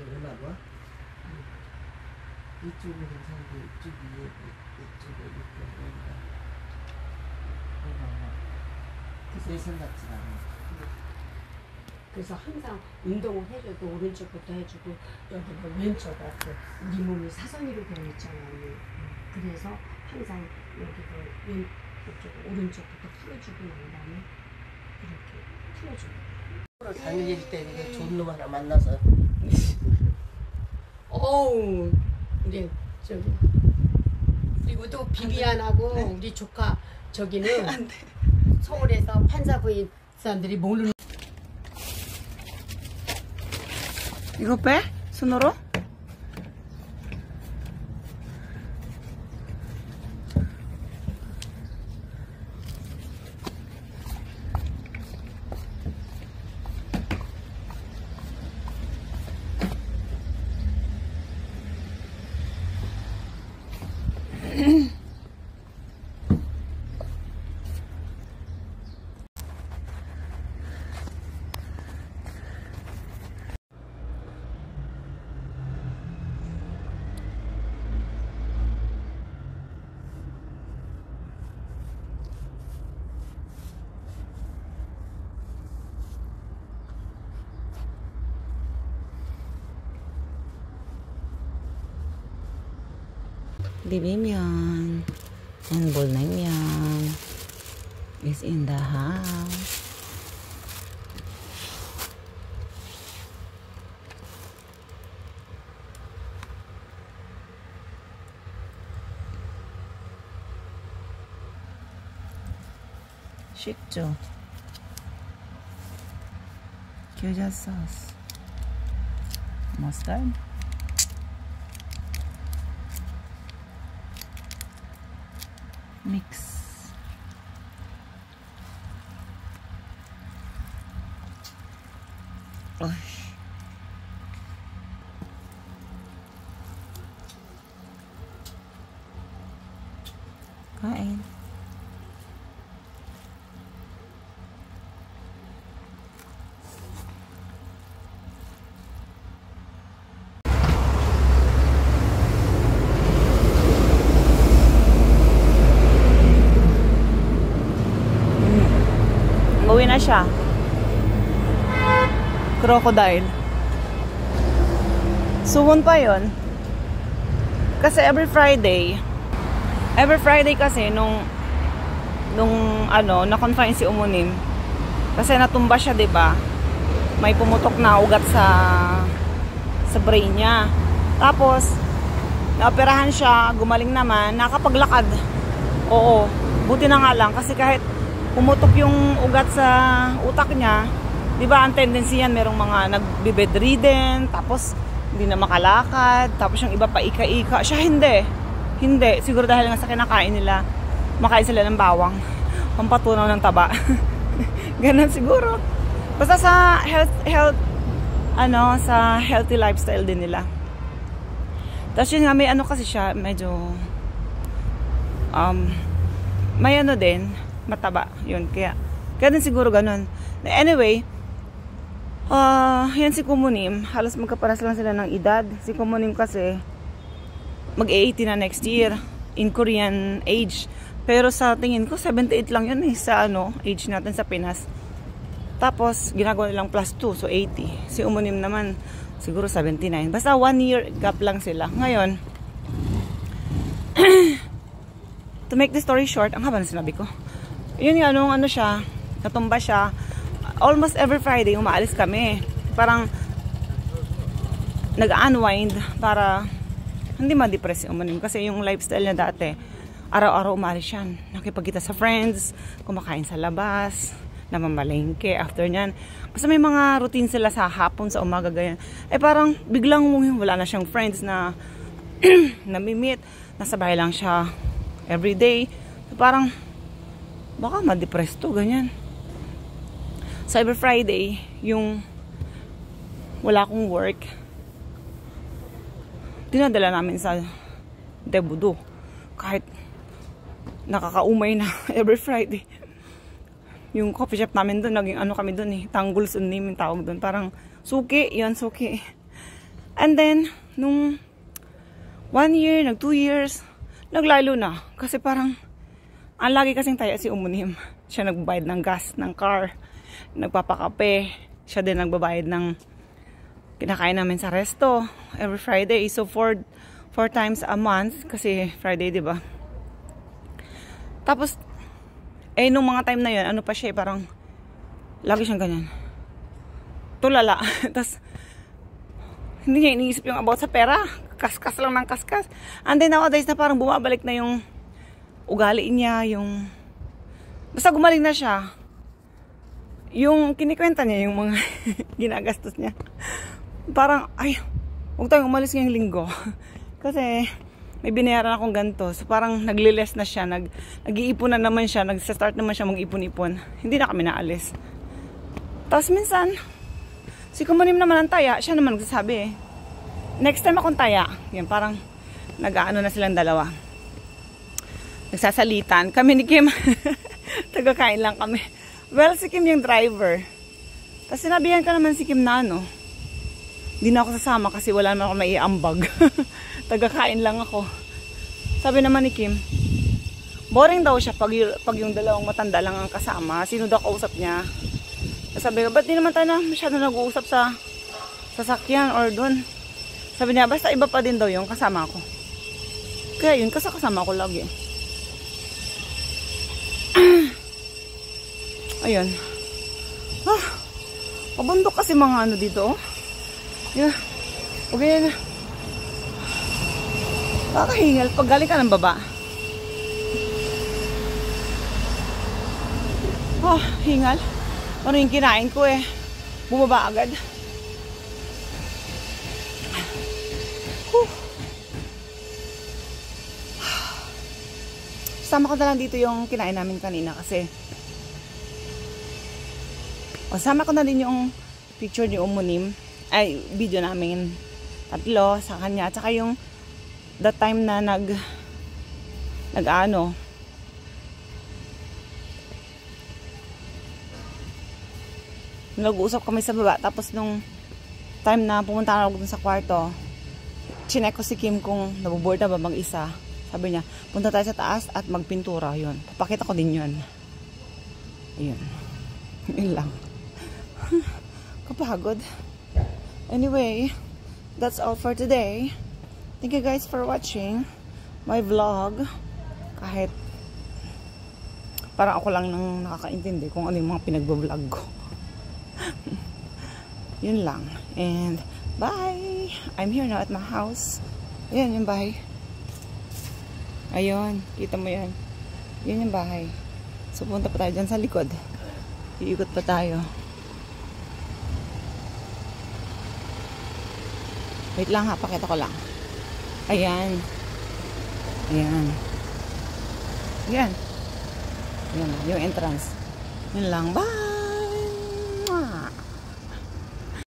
음악은? 이쪽은 괜찮은데 이쪽이 이쪽에 이렇게 뭔가 내 생각지 않아. 그래서 항상 운동을 해줘도 오른쪽부터 해주고 여기 뭐 왼쪽 앞에 우리 몸이 사선으로 되어 있잖아요. 그래서 항상 여기도 왼쪽 오른쪽부터 풀어주고 난 다음에 이렇게 풀어줘요. 다닐 때 이게 좋은 놈 하나 만나서 어우 우리 저기 그리고 또 비비안하고 네. 우리 조카 저기는 서울에서 판사 부인 사람들이 모르는 이거 빼? 손으로? Bibimbyon and Bolnaimyon is in the house. 쉽죠? Gyoza sauce, mustard. Mix. Gosh. Kain. Uwi na siya. Crocodile. Suwon pa yon. Kasi every Friday kasi nung na-confine si Umunim. Kasi natumba siya, 'di ba? May pumutok na ugat sa brain niya. Tapos naoperahan siya, gumaling naman, nakapaglakad. Oo, buti na nga lang kasi kahit pumutok yung ugat sa utak niya, di ba ang tendency yan, merong mga nagbe-bedridden, tapos hindi na makalakad, tapos yung iba pa ika-ika. Siya hindi, siguro dahil nga sa kinakain nila, makain sila ng bawang, pampatunaw ng taba. Ganun siguro. Basta sa sa healthy lifestyle din nila. Tapos yun nga, may kasi siya, medyo may din, mataba yun, kaya din siguro ganun. Anyway, yan si Kumunim, halos magkaparas lang sila ng edad. Si Kumunim kasi mag-80 na next year in Korean age, pero sa tingin ko 78 lang yun sa age natin sa Pinas. Tapos ginagawa nilang plus 2, so 80. Si Umunim naman siguro 79, basta 1 year gap lang sila ngayon. To make the story short, ang haba na sinabi ko. Yun nga, nung siya, natumba siya, almost every Friday, umaalis kami. Parang, nag-unwind para hindi ma-depress yung Umunim. Kasi yung lifestyle niya dati, araw-araw umaalis yan. Nakipagkita sa friends, kumakain sa labas, namamalengke, after nyan. Basta may mga routine sila sa hapon, sa umaga, ganyan. Parang, biglang wala na siyang friends na namimit. Nasa bahay lang siya everyday. So, parang, baka ma-depress to, ganyan. Cyber Friday, yung wala akong work, dinadala namin sa Debudo. Kahit nakakaumay na every Friday. Yung coffee shop namin doon, naging kami doon Tanggol Sunim yung tawag doon. Parang suki, yun, suki. And then, nung 1 year, 2 years, naglalo na. Kasi parang, ang lagi kasing taya si Umunim. Siya nagbabayad ng gas ng car, nagpapakape. Siya din nagbabayad ng kinakain namin sa resto every Friday. So, 4 times a month. Kasi Friday, di ba? Tapos, nung mga time na yun, ano pa siya, parang, lagi siyang ganyan. Tulala. Tapos, hindi niya iniisip yung about sa pera. Kaskas lang ng kaskas. And then nowadays na parang bumabalik na yung ugali niya, yung... Basta gumaling na siya. Yung kinikwenta niya, yung mga ginagastos niya. Parang, ay, huwag tayong umalis ngayong linggo. Kasi, may binayaran akong ganito. So, parang nagliles na siya. Nag-iipon na naman siya. Nag-start naman siya mag-ipon-ipon. Hindi na kami naalis. Tapos minsan, si Kumunim naman ang taya. Siya naman nagsasabi eh. Next time akong taya. Yan, parang nag-aano na silang dalawa. Nagsasalitan. Kami ni Kim, tagakain lang kami. Well, si Kim yung driver. Tapos sinabihan ka naman si Kim na ano. Hindi na ako sasama kasi wala naman ako maiambag. Tagakain lang ako. Sabi naman ni Kim, boring daw siya pag yung dalawang matanda lang ang kasama. Sino daw kausap niya? Sabi ko, ba't di naman tayo na masyado nag-uusap sa sasakyan or dun? Sabi niya, basta iba pa din daw yung kasama ko. Kaya yun, kasama ko lagi. Ayun. Pabundok kasi mga ano dito. Yeah. Okay na. Kakahingal pag galing ka ng baba. Hingal. Ano yung kinain ko eh. Bumaba agad. Sama ko na lang dito yung kinain namin kanina kasi sama ko na din yung picture ni Umunim. Ay, video namin tatlo sa kanya. At saka yung that time na nag-ano nag-uusap kami sa baba. Tapos nung time na pumunta ako dun sa kwarto, chinek ko si Kim kung nabuboard na ba mag-isa. Sabi niya, punta tayo sa taas at magpintura. Yun. Papakita ko din yun. Ayun. Yun lang. Kapagod. Anyway, that's all for today. Thank you guys for watching my vlog. Kahit parang ako lang nang nakakaintindi kung ano yung mga pinagbablog ko. Yun lang. And bye! I'm here now at my house. Ayan yung bahay. Ayun. Kita mo yan. Yun yung bahay. So punta pa tayo dyan sa likod. Iikot pa tayo. Wait lang ha. Pakita ko lang. Ayan. Ayan. Ayan. Ayan. Yung entrance. Yun lang. Bye!